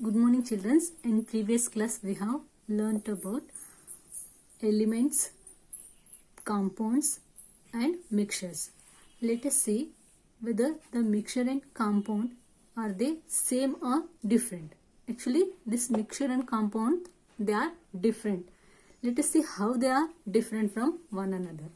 Good morning, children. In previous class, we have learnt about elements, compounds, and mixtures. Let us see whether the mixture and compound are they same or different. Actually, this mixture and compound, they are different. Let us see how they are different from one another.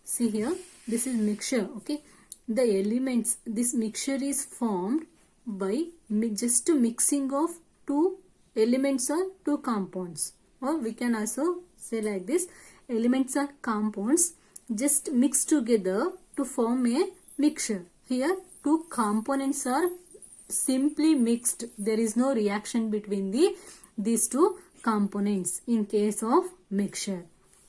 See here, this is mixture. Okay, the elements, this mixture is formed by just mixing of two elements or two compounds, or we can also say like this: elements or compounds just mix together to form a mixture. Here two components are simply mixed. There is no reaction between these two components in case of mixture.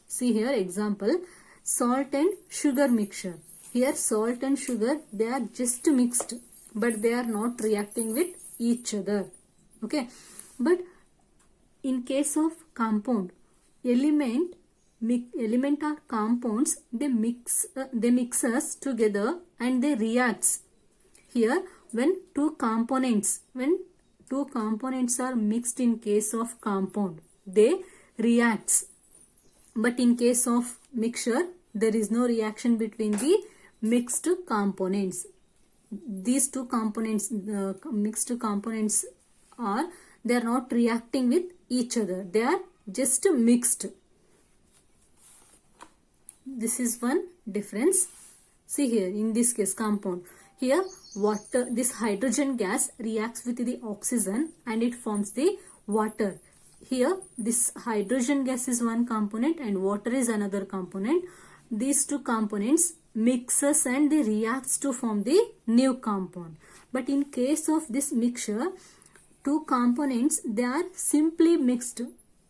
See here example, salt and sugar mixture. Here salt and sugar, they are just mixed, but they are not reacting with each other. Okay, but in case of compound, element or compounds, they mixes together and they reacts. Here when two components are mixed in case of compound, they reacts, but in case of mixture, there is no reaction between the mixed components. These two components, mixed components are, they are not reacting with each other, they are just mixed. This is one difference. See here, in this case compound, here water, this hydrogen gas reacts with the oxygen and it forms the water. Here this hydrogen gas is one component and water is another component. These two components mixes and they reacts to form the new compound. But in case of this mixture, two components, they are simply mixed,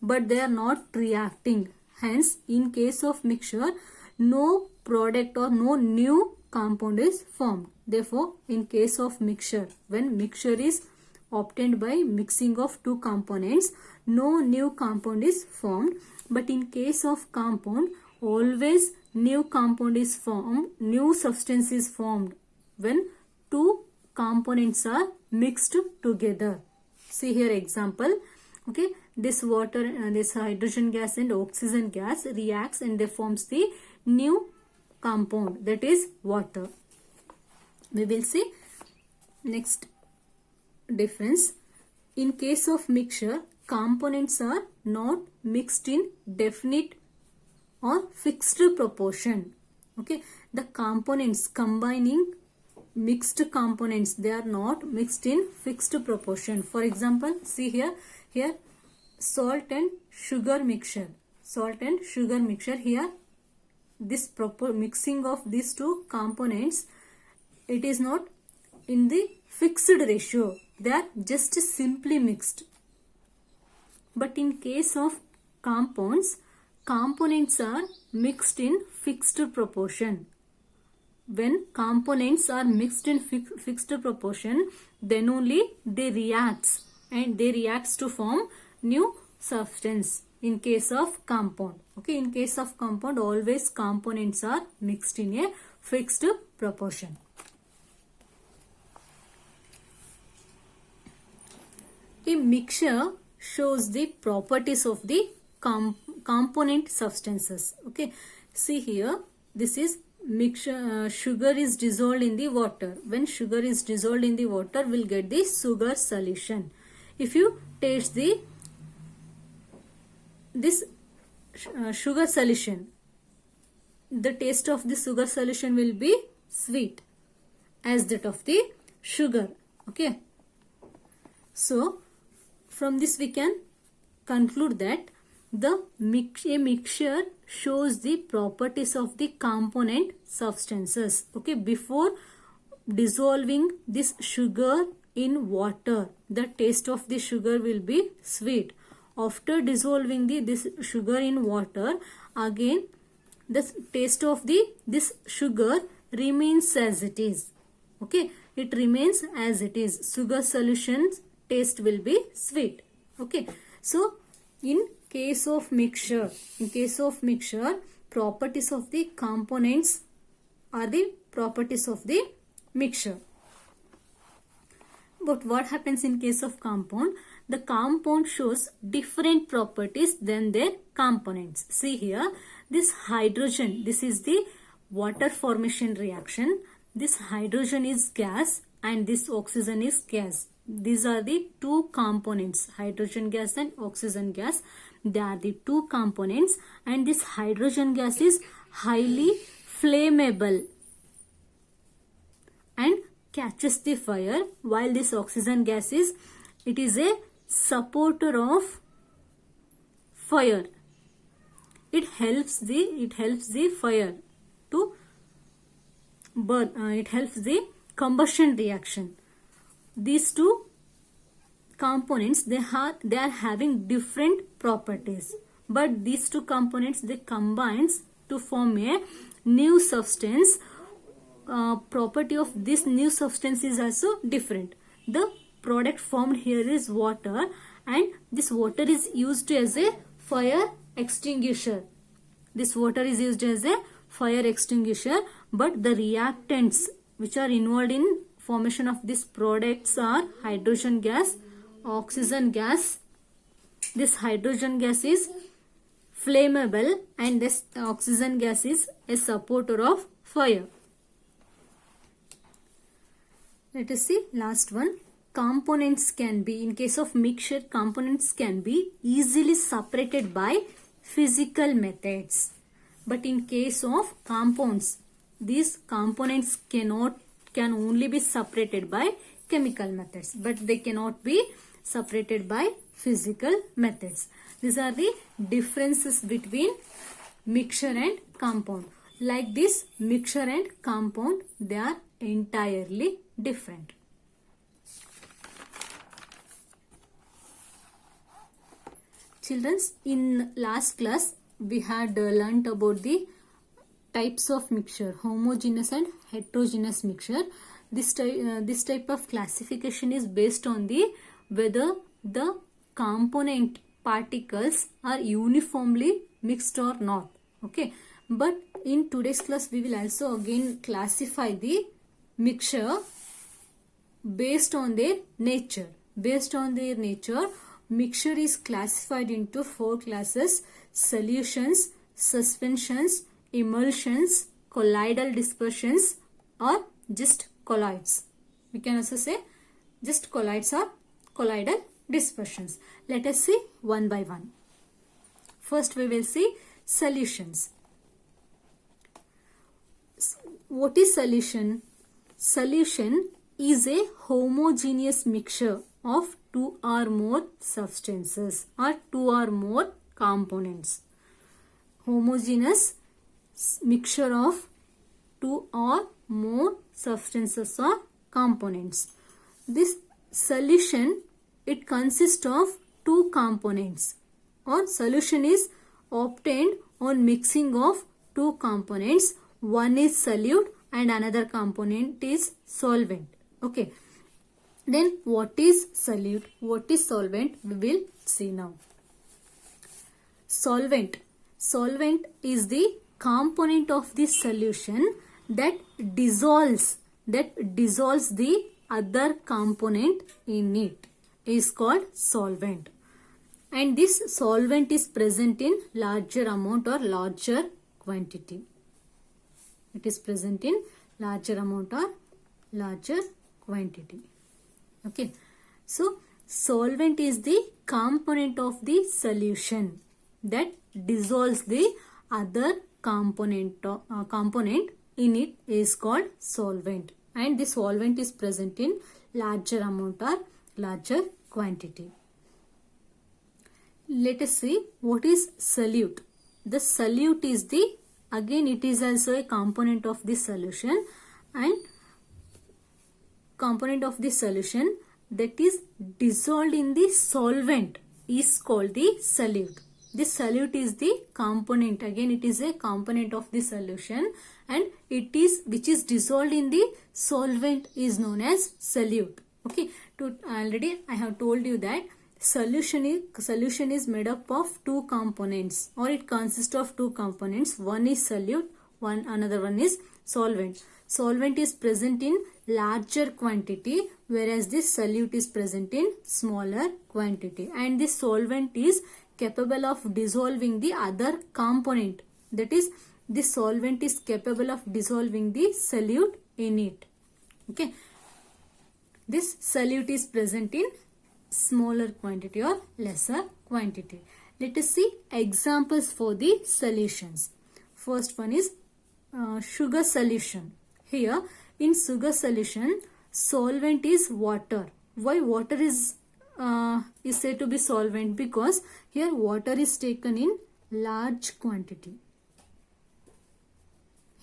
but they are not reacting. Hence in case of mixture, no product or no new compound is formed. Therefore in case of mixture, when mixture is obtained by mixing of two components, no new compound is formed. But in case of compound, always new compound is formed, new substance is formed when two components are mixed together. See here example. Okay, this water, this hydrogen gas and oxygen gas reacts and they forms the new compound, that is water. We will see next difference. In case of mixture, components are not mixed in definite or fixed proportion. Okay, the components combining mixed components, they are not mixed in fixed proportion. For example, see here salt and sugar mixture. Here this proper mixing of these two components, it is not in the fixed ratio, they are just simply mixed. But in case of compounds, components are mixed in fixed proportion. When components are mixed in fixed proportion, then only they reacts and they reacts to form new substance in case of compound. Okay, in case of compound, always components are mixed in a fixed proportion. A mixture shows the properties of the component substances. Okay, see here, this is mixture. Sugar is dissolved in the water. When sugar is dissolved in the water, we'll get the sugar solution. If you taste this sugar solution, the taste of the sugar solution will be sweet as that of the sugar. Okay, so from this we can conclude that a mixture shows the properties of the component substances. Okay, before dissolving this sugar in water, the taste of the sugar will be sweet. After dissolving this sugar in water, again the taste of this sugar remains as it is. Okay, it remains as it is. Sugar solution's taste will be sweet. Okay, so in case of mixture, properties of the components are the properties of the mixture. But what happens in case of compound? The compound shows different properties than their components. See here, this hydrogen, this is the water formation reaction. This hydrogen is gas and this oxygen is gas. These are the two components, hydrogen gas and oxygen gas. They are the two components, and this hydrogen gas is highly flammable and catches the fire, while this oxygen gas is, it is a supporter of fire. It helps the fire to burn. It helps the combustion reaction. These two components, they are having different properties, but these two components, they combines to form a new substance. Property of this new substance is also different. The product formed here is water, and this water is used as a fire extinguisher. This water is used as a fire extinguisher, but the reactants which are involved in formation of these products are hydrogen gas, oxygen gas. This hydrogen gas is flammable and this oxygen gas is a supporter of fire. Let us see last one. Components can be, in case of mixture, components can be easily separated by physical methods. But in case of compounds, these components can only be separated by chemical methods, but they cannot be separated by physical methods. These are the differences between mixture and compound. Like this, mixture and compound, they are entirely different. Children, in last class we had learnt about the types of mixture, homogeneous and heterogeneous mixture. This type of classification is based on the whether the component particles are uniformly mixed or not. Okay, but in today's class we will also again classify the mixture based on their nature. Based on their nature, mixture is classified into 4 classes: solutions, suspensions, emulsions, colloidal dispersions, or just colloids. We can also say just colloids or colloidal dispersions. Let us see one by one. First we will see solutions. What is solution? Solution is a homogeneous mixture of 2 or more substances or 2 or more components. Homogeneous mixture of 2 or more substances or components. This solution, it consists of 2 components, or solution is obtained on mixing of 2 components. One is solute and another component is solvent. Okay. Then what is solute? What is solvent? We will see now. Solvent. Solvent is the component of the solution that dissolves the other component in it, is called solvent. And this solvent is present in larger amount or larger quantity. It is present in larger amount or larger quantity. Okay. So solvent is the component of the solution that dissolves the other component in it, is called solvent, and the solvent is present in larger amount or larger quantity. Let us see what is solute. The solute is the, again it is also a component of the solution, and component of the solution that is dissolved in the solvent is called the solute. This solute is the component, again it is a component of the solution, and it is which is dissolved in the solvent is known as solute. Okay, already I have told you that solution is made up of 2 components, or it consists of 2 components. One is solute, another one is solvent. Solvent is present in larger quantity, whereas this solute is present in smaller quantity, and this solvent is capable of dissolving the other component. That is, this solvent is capable of dissolving the solute in it. Okay, this solute is present in smaller quantity or lesser quantity. Let us see examples for the solutions. First one is sugar solution. Here in sugar solution, solvent is water. Why water is said to be solvent? Because here water is taken in large quantity.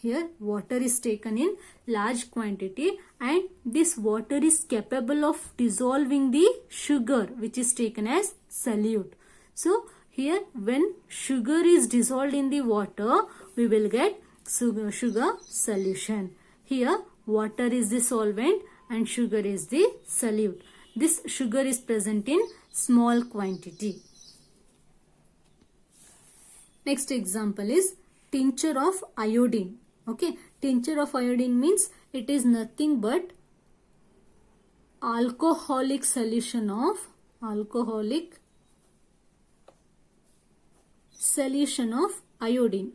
Here water is taken in large quantity, and this water is capable of dissolving the sugar which is taken as solute. So here when sugar is dissolved in the water, we will get sugar solution. Here water is the solvent and sugar is the solute. This sugar is present in small quantity. Next example is tincture of iodine. Okay, tincture of iodine means it is nothing but alcoholic solution of iodine.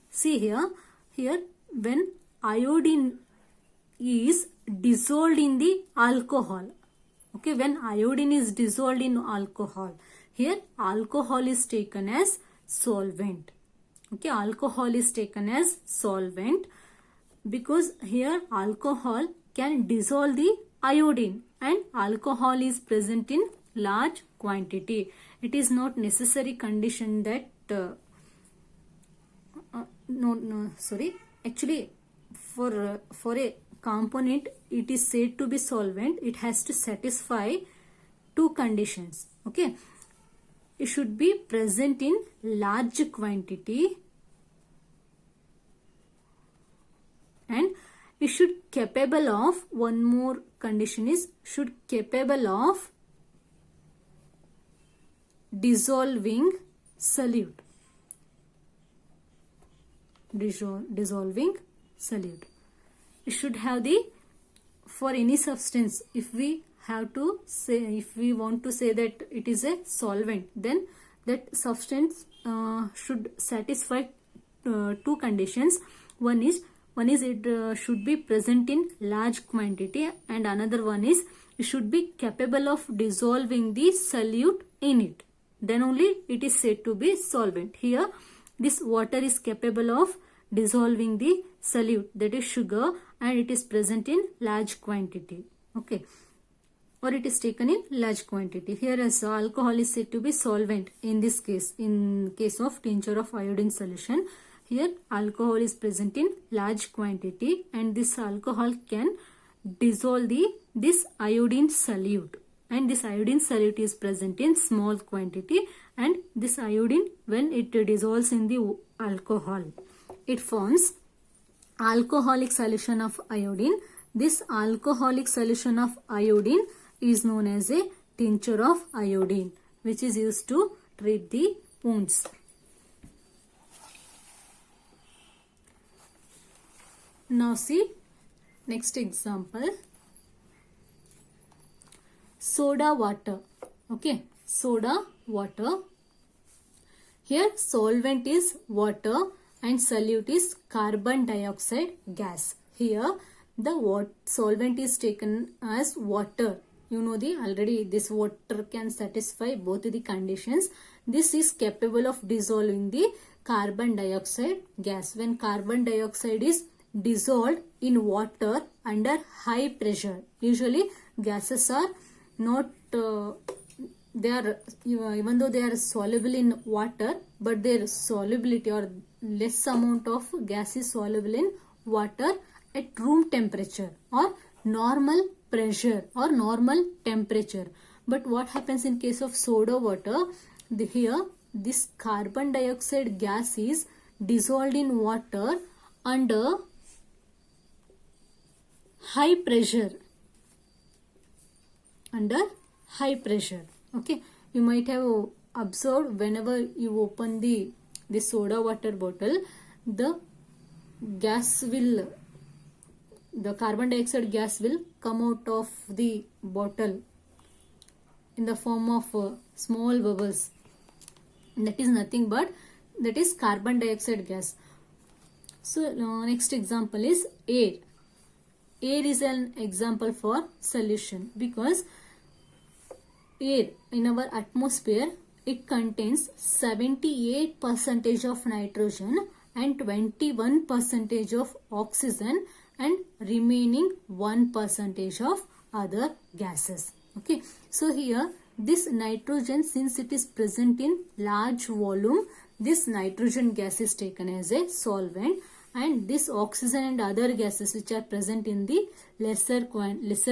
See here when iodine is dissolved in the alcohol. Okay, when iodine is dissolved in alcohol, here alcohol is taken as solvent. Okay, alcohol is taken as solvent because here alcohol can dissolve the iodine, and alcohol is present in large quantity. It is not necessary condition that actually for a component it is said to be solvent, it has to satisfy two conditions. Okay, it should be present in large quantity, and it should capable of, one more condition is, should capable of dissolving solute. Dissolving solute. It should have the, for any substance, if we have to say, if we want to say that it is a solvent, then that substance should satisfy two conditions. One is it should be present in large quantity, and another one is it should be capable of dissolving the solute in it. Then only it is said to be solvent. Here this water is capable of dissolving the solute, that is sugar, and it is present in large quantity. Okay, or it is taken in large quantity. Here as alcohol is said to be solvent in this case, in case of tincture of iodine solution. Here alcohol is present in large quantity, and this alcohol can dissolve this iodine solute, and this iodine solute is present in small quantity, and this iodine, when it dissolves in the alcohol, it forms alcoholic solution of iodine. This alcoholic solution of iodine is known as a tincture of iodine, which is used to treat the wounds. Now see next example, soda water. Okay, soda water. Here solvent is water and solute is carbon dioxide gas. Here the solvent is taken as water. You know already this water can satisfy both the conditions. This is capable of dissolving the carbon dioxide gas. When carbon dioxide is dissolved in water under high pressure, usually gases are not they are, even though they are soluble in water, but their solubility or less amount of gas is soluble in water at room temperature or normal pressure or normal temperature. But what happens in case of soda water, here this carbon dioxide gas is dissolved in water under high pressure. Under high pressure. Okay, you might have observed whenever you open the soda water bottle, the gas will the carbon dioxide gas will come out of the bottle in the form of small bubbles. That is nothing but that is carbon dioxide gas. So next example is air. Air is an example for solution because air in our atmosphere, it contains 78% of nitrogen and 21% of oxygen and remaining 1% of other gases. Okay, so here this nitrogen, since it is present in large volume, this nitrogen gas is taken as a solvent, and this oxygen and other gases which are present in the lesser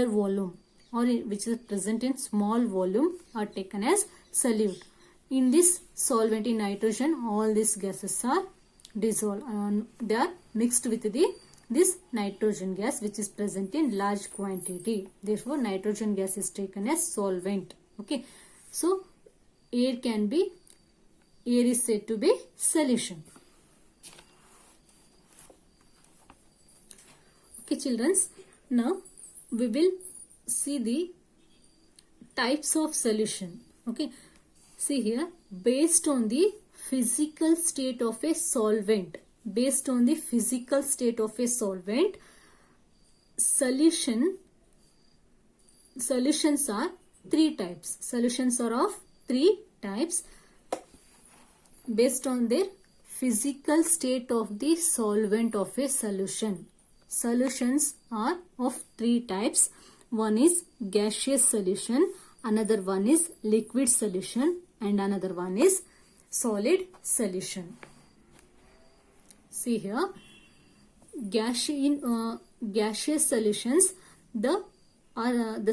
volume or which is present in small volume are taken as solute. In this solvent, in nitrogen, all these gases are dissolved and they are mixed with this nitrogen gas which is present in large quantity. Therefore, nitrogen gas is taken as solvent. Okay, so air is said to be solution. Okay, children, now we will see the types of solution. Okay, see here, based on the physical state of a solvent, solutions are three types. Solutions are of three types based on their physical state of the solvent of a solution. Solutions are of three types. One is gaseous solution, another one is liquid solution, and another one is solid solution. See here, gaseous solutions, the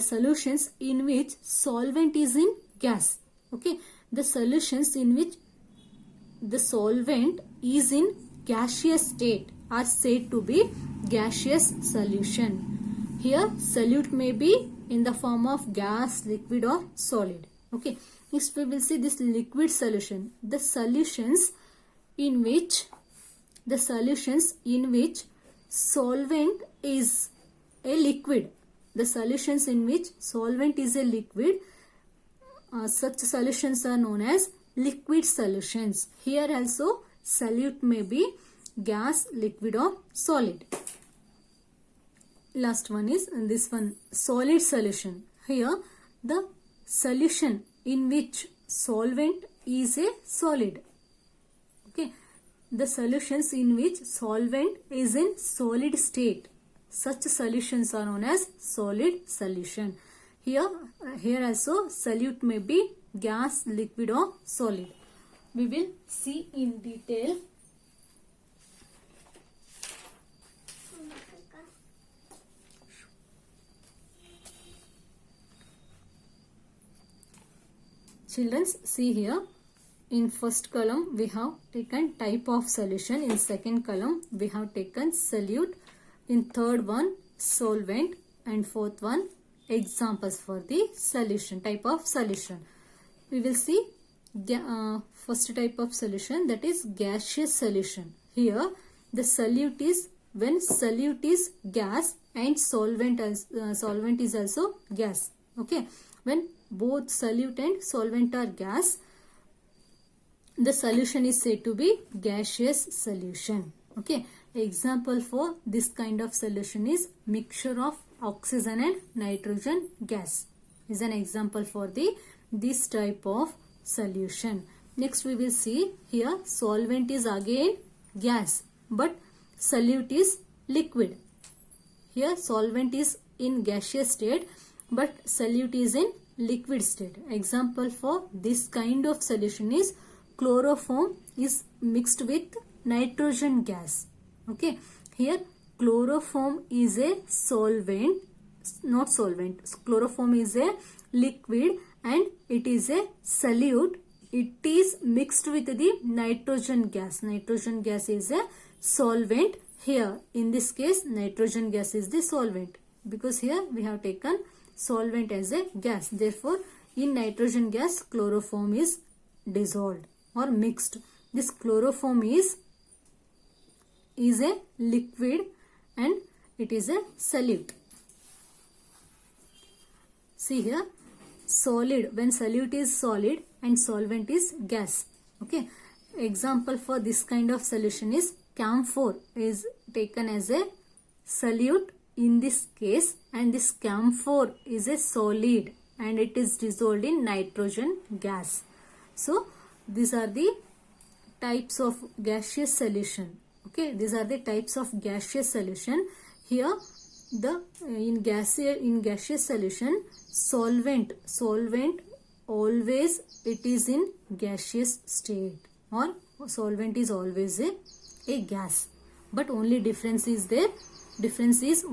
solutions in which solvent is in gas. Okay, the solutions in which the solvent is in gaseous state are said to be gaseous solution. Here solute may be in the form of gas, liquid or solid. Okay, next we will see this liquid solution. The solutions in which solvent is a liquid. The solutions in which solvent is a liquid, such solutions are known as liquid solutions. Here also solute may be gas, liquid or solid. Last one is this one, solid solution. Here the solution in which solvent is a solid. Okay, the solutions in which solvent is in solid state, such solutions are known as solid solution. Here also solute may be gas, liquid or solid. We will see in detail. Children, see here, in first column we have taken type of solution, in second column we have taken solute, in third one solvent, and fourth one examples for the solution, type of solution. We will see first type of solution, that is gaseous solution. Here the solute is, when solute is gas and solvent is also gas. Okay, when both solute and solvent are gas, the solution is said to be gaseous solution. Okay, example for this kind of solution is mixture of oxygen and nitrogen gas is an example for this type of solution. Next we will see here, solvent is again gas but solute is liquid. Here solvent is in gaseous state but solute is in liquid state. Example for this kind of solution is chloroform is mixed with nitrogen gas. Okay, here chloroform is a solvent, not solvent. Chloroform is a liquid and it is a solute. It is mixed with the nitrogen gas. Nitrogen gas is a solvent. Here in this case nitrogen gas is the solvent, because here we have taken solvent as a gas. Therefore in nitrogen gas chloroform is dissolved or mixed. This chloroform is a liquid and it is a solute. See here, solid, when solute is solid and solvent is gas. Okay, example for this kind of solution is camphor is taken as a solute in this case, and this camphor is a solid and it is dissolved in nitrogen gas. So these are the types of gaseous solution. Okay, these are the types of gaseous solution. Here the in gaseous solution, solvent always it is in gaseous state, or solvent is always a gas, but only difference is there. Difference is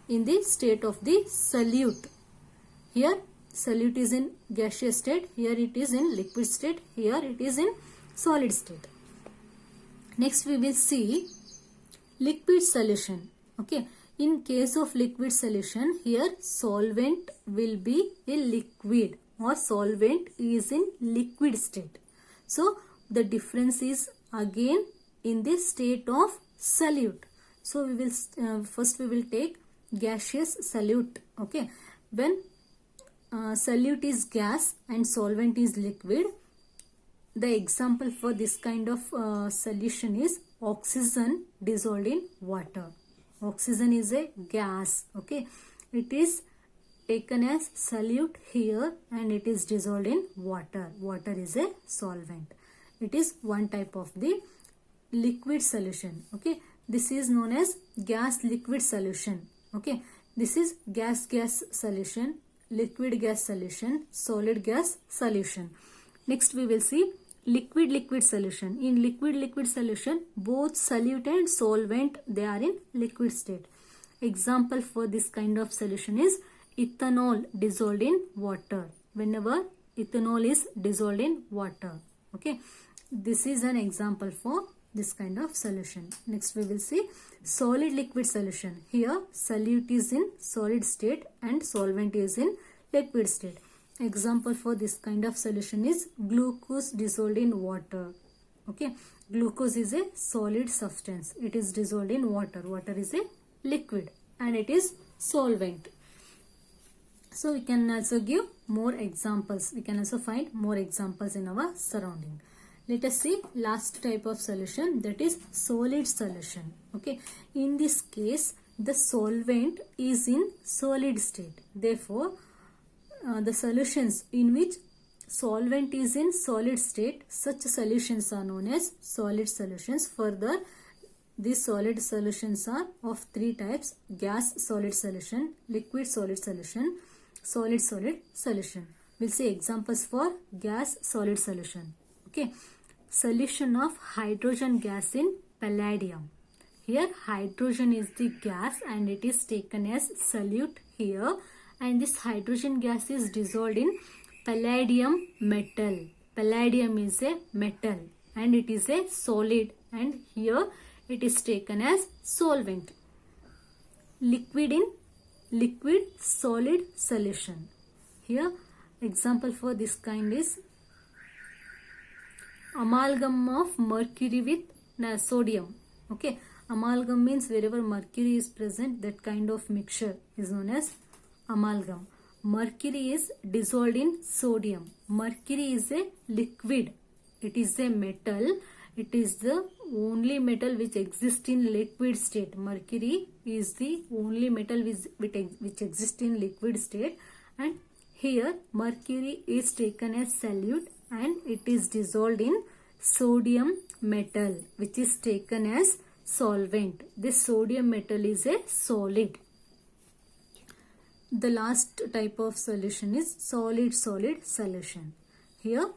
in the state of the solute. Here solute is in gaseous state, here it is in liquid state, here it is in solid state. Next we will see liquid solution. Okay, in case of liquid solution, here solvent will be a liquid, or solvent is in liquid state. So the difference is again in the state of solute. So we will first we will take gaseous solute. Okay, when solute is gas and solvent is liquid, the example for this kind of solution is oxygen dissolved in water. Oxygen is a gas. Okay, it is taken as solute here and it is dissolved in water. Water is a solvent. It is one type of the liquid solution. Okay, this is known as gas liquid solution. Okay, this is gas solution, liquid gas solution, solid gas solution. Next we will see liquid solution. In liquid solution, both solute and solvent, they are in liquid state. Example for this kind of solution is ethanol dissolved in water. Whenever ethanol is dissolved in water. Okay, this is an example for this kind of solution. Next we will see solid liquid solution. Here solute is in solid state and solvent is in liquid state. Example for this kind of solution is glucose dissolved in water. Okay, glucose is a solid substance. It is dissolved in water. Water is a liquid and it is solvent. So we can also give more examples. We can also find more examples in our surrounding. Let us see last type of solution, that is solid solution. Okay, in this case the solvent is in solid state. Therefore the solutions in which solvent is in solid state, such solutions are known as solid solutions. Further, these solid solutions are of three types: gas solid solution, liquid solid solution, solid solution. We'll see examples for gas solid solution. Okay, solution of hydrogen gas in palladium. Here hydrogen is the gas and it is taken as solute here, and this hydrogen gas is dissolved in palladium metal. Palladium is a metal and it is a solid, and here it is taken as solvent. Liquid in liquid solid solution. Here example for this kind is amalgam of mercury with sodium. Okay, amalgam means wherever mercury is present, that kind of mixture is known as amalgam. Mercury is dissolved in sodium. Mercury is a liquid. It is a metal. It is the only metal which exists in liquid state. Mercury is the only metal which exists in liquid state, and here mercury is taken as solute and it is dissolved in sodium metal, which is taken as solvent. This sodium metal is a solid. The last type of solution is solid solution. Here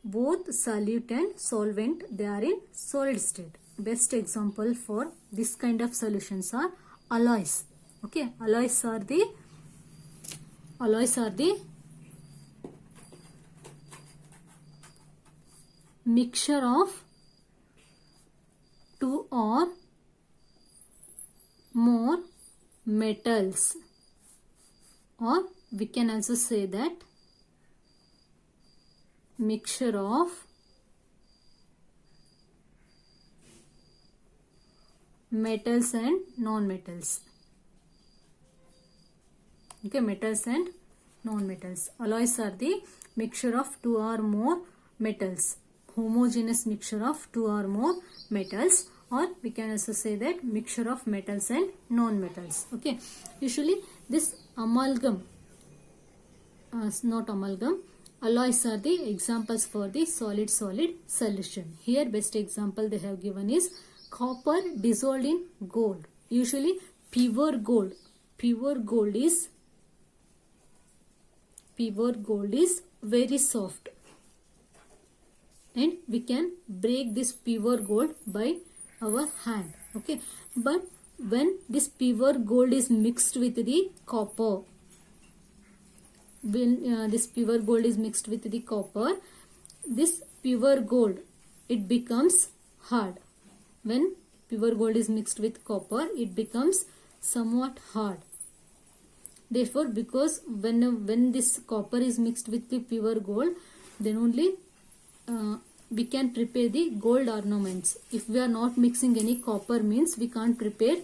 both solute and solvent, they are in solid state. Best example for this kind of solutions are alloys. Okay, alloys are the mixture of two or more metals, or we can also say that mixture of metals and non-metals. Okay, metals and non-metals. Alloys are the mixture of two or more metals. Homogeneous mixture of two or more metals, or we can also say that mixture of metals and non-metals. Okay, usually this amalgam, not amalgam, alloys are the examples for the solid-solid solution. Here best example they have given is copper dissolved in gold. Usually pure gold is very soft, and we can break this pure gold by our hand. Okay, but when this pure gold is mixed with the copper, this pure gold it becomes hard. When pure gold is mixed with copper, it becomes somewhat hard. Therefore, because when this copper is mixed with the pure gold, then only we can prepare the gold ornaments. If we are not mixing any copper, means we can't prepare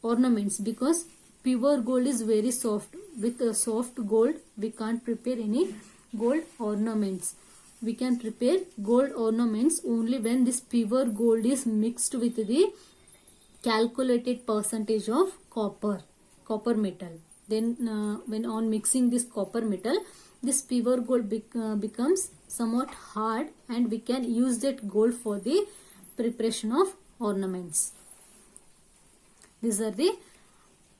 ornaments, because pure gold is very soft. With a soft gold we can't prepare any gold ornaments. We can prepare gold ornaments only when this pure gold is mixed with the calculated percentage of copper metal. Then when on mixing this copper metal, this pure gold becomes somewhat hard, and we can use that gold for the preparation of ornaments. These are the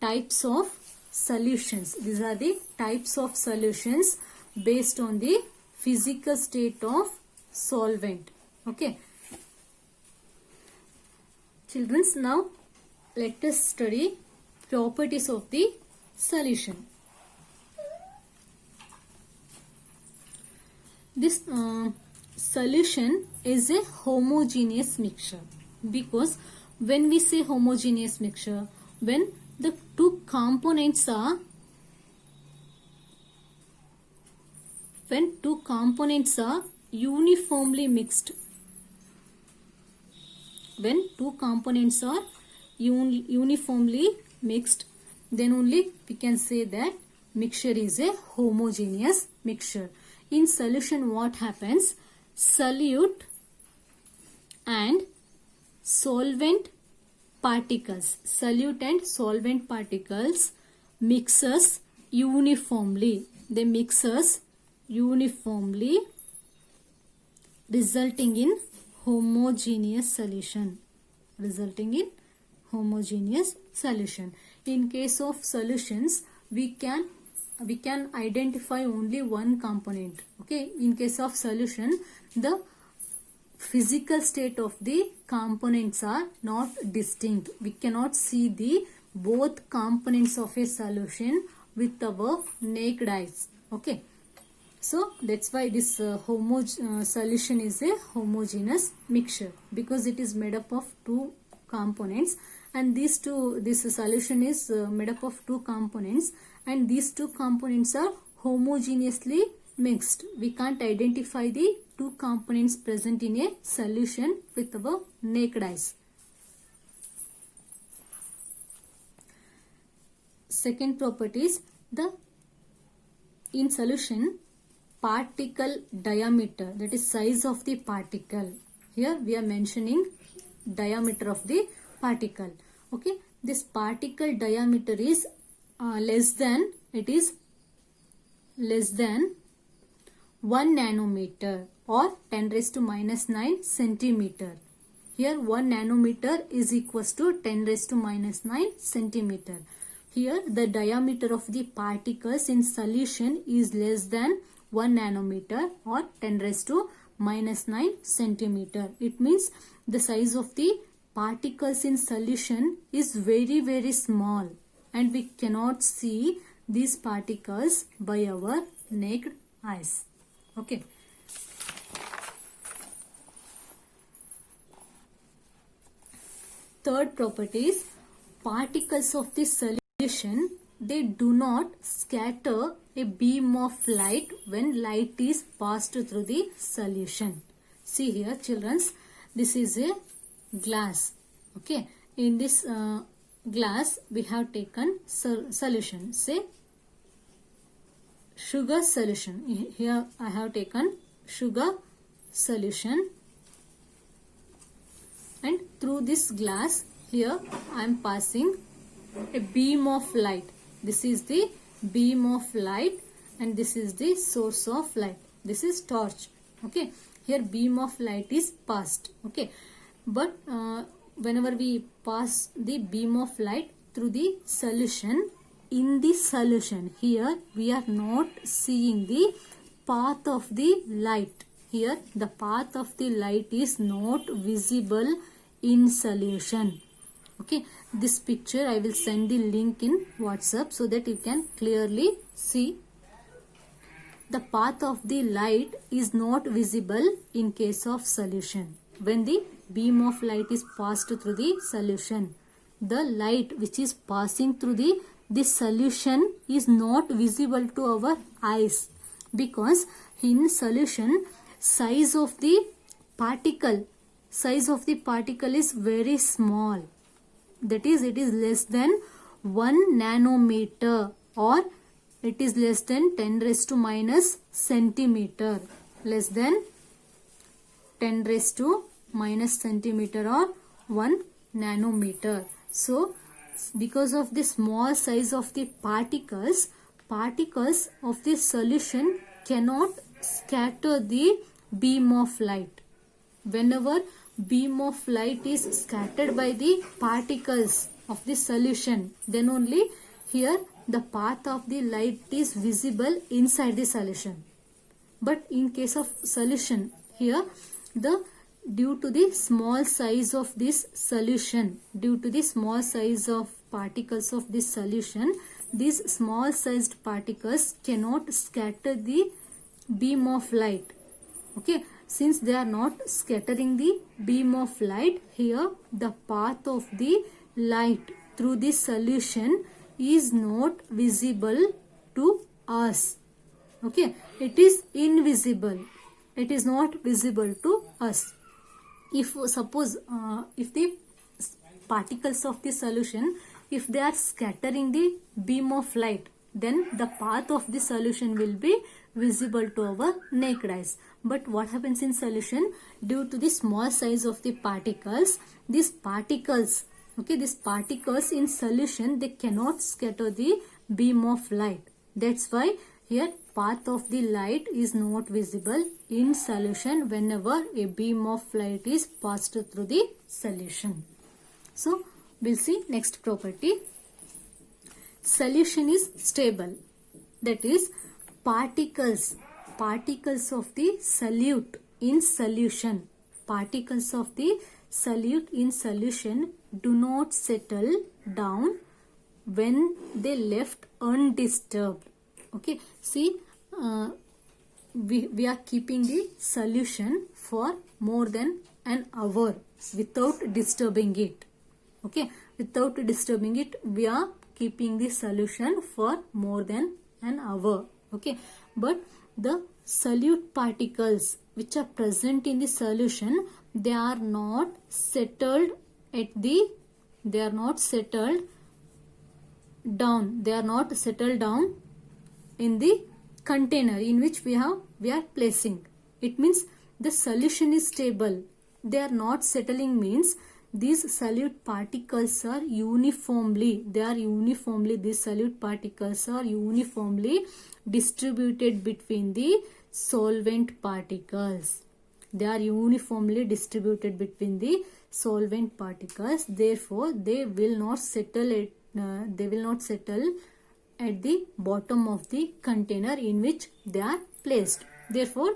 types of solutions. These are the types of solutions based on the physical state of solvent. Okay. Children, now let us study properties of the solution. This solution is a homogeneous mixture, because when we say homogeneous mixture, when the two components are uniformly mixed, when two components are uniformly mixed, then only we can say that mixture is a homogeneous mixture. In solution, what happens? Solute and solvent particles mixes uniformly. They mixes uniformly, resulting in homogeneous solution. In case of solutions, we can identify only one component. Okay, in case of solution, the physical state of the components are not distinct. We cannot see the both components of a solution with our naked eyes. Okay, so that's why this solution is a homogeneous mixture, because it is made up of two components, and this solution is made up of two components, and these two components are homogeneously mixed. We can't identify the two components present in a solution with our naked eyes. Second property is in solution, particle diameter, that is size of the particle. Here we are mentioning diameter of the particle. Okay, this particle diameter is less than 1 nanometer or 10 raised to minus 9 centimeter. Here 1 nanometer is equals to 10 raised to minus 9 centimeter. Here the diameter of the particles in solution is less than 1 nanometer or 10 raised to minus 9 centimeter. It means the size of the particles in solution is very, very small, and we cannot see these particles by our naked eyes. Okay. Third property is particles of the solution, they do not scatter a beam of light when light is passed through the solution. See here children, this is a glass. Okay, in this glass we have taken solution. Say sugar solution. Here I have taken sugar solution, and through this glass here I am passing a beam of light. This is the beam of light and this is the source of light. This is torch. Okay, here beam of light is passed. Okay, but whenever we pass the beam of light through the solution, in the solution here we are not seeing the path of the light. Here the path of the light is not visible in solution. Okay, this picture I will send the link in WhatsApp so that you can clearly see. The path of the light is not visible in case of solution. When the beam of light is passed through the solution, the light which is passing through the solution is not visible to our eyes, because in solution size of the particle is very small. That is, it is less than 1 nanometer, or it is less than 10 raised to minus centimeter, less than 10 raised to minus centimeter or 1 nanometer. So because of the small size of the particles of the solution cannot scatter the beam of light. Whenever beam of light is scattered by the particles of the solution, then only here the path of the light is visible inside the solution. But in case of solution, here due to the small size of this solution, due to the small size of particles of this solution, these small sized particles cannot scatter the beam of light. Okay, since they are not scattering the beam of light, here the path of the light through this solution is not visible to us. Okay, it is invisible. It is not visible to us. If suppose if the particles of the solution, if they are scattering the beam of light, then the path of the solution will be visible to our naked eyes. But what happens in solution? Due to the small size of the particles, these particles in solution, they cannot scatter the beam of light. That's why here path of the light is not visible in solution whenever a beam of light is passed through the solution. So we'll see next property. Solution is stable. That is, particles of the solute in solution, particles of the solute in solution do not settle down when they left undisturbed. Okay, see, we are keeping the solution for more than an hour without disturbing it. Okay, without disturbing it, we are keeping the solution for more than an hour. Okay, but the solute particles which are present in the solution, they are not settled down in the container in which we are placing. It means the solution is stable. They are not settling means these solute particles are uniformly distributed between the solvent particles. They are uniformly distributed between the solvent particles. Therefore, they will not settle at the bottom of the container in which they are placed. Therefore,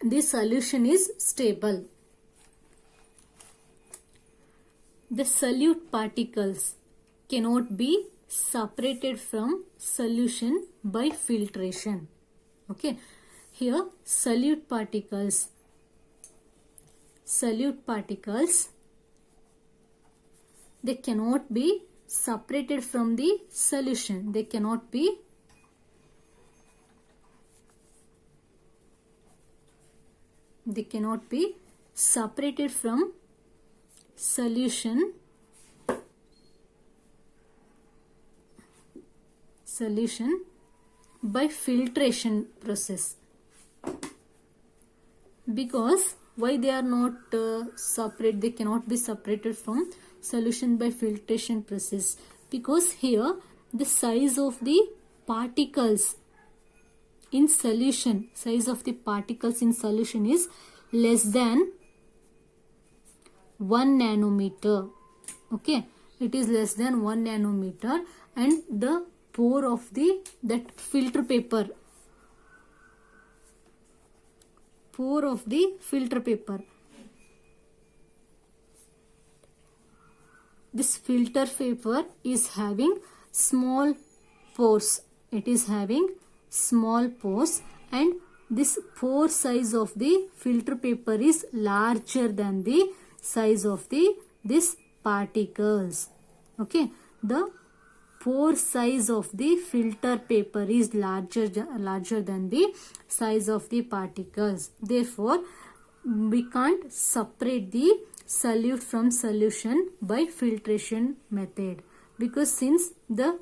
this solution is stable. The solute particles cannot be separated from solution by filtration. Okay, here solute particles they cannot be separated from the solution. They cannot be separated from solution by filtration process. Because why they are not separate, they cannot be separated from solution by filtration process, because here the size of the particles in solution, is less than 1 nanometer. Okay, it is less than 1 nanometer, and the pore of that filter paper, this filter paper is having small pores. It is having small pores, and this pore size of the filter paper is larger than the size of this particles. Okay, the pore size of the filter paper is larger than the size of the particles. Therefore, we can't separate the solute from solution by filtration method, because since the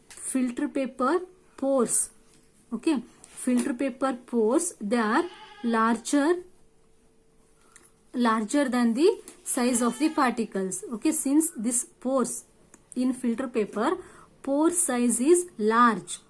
filter paper pores, okay, they are larger than the size of the particles. Okay, since this pores in filter paper, pore size is large.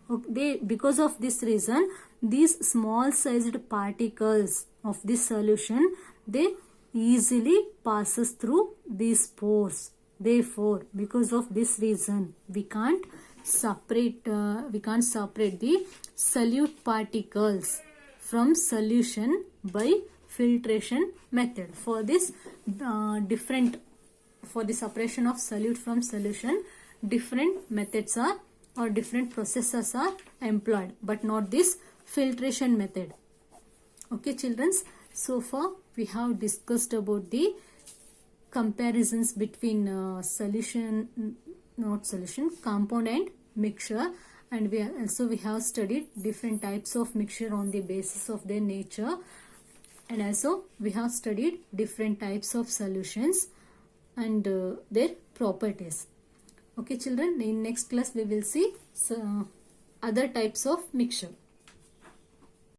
Okay, because of this reason, these small sized particles of this solution, they easily passes through these pores. Therefore, because of this reason, we can't separate the solute particles from solution by filtration method. For this for the separation of solute from solution, different methods are, or different processes are employed, but not this filtration method. Okay, children, so far we have discussed about the comparisons between compound and mixture, and we have studied different types of mixture on the basis of their nature, and also we have studied different types of solutions and their properties. Okay, children, in next class we will see other types of mixture.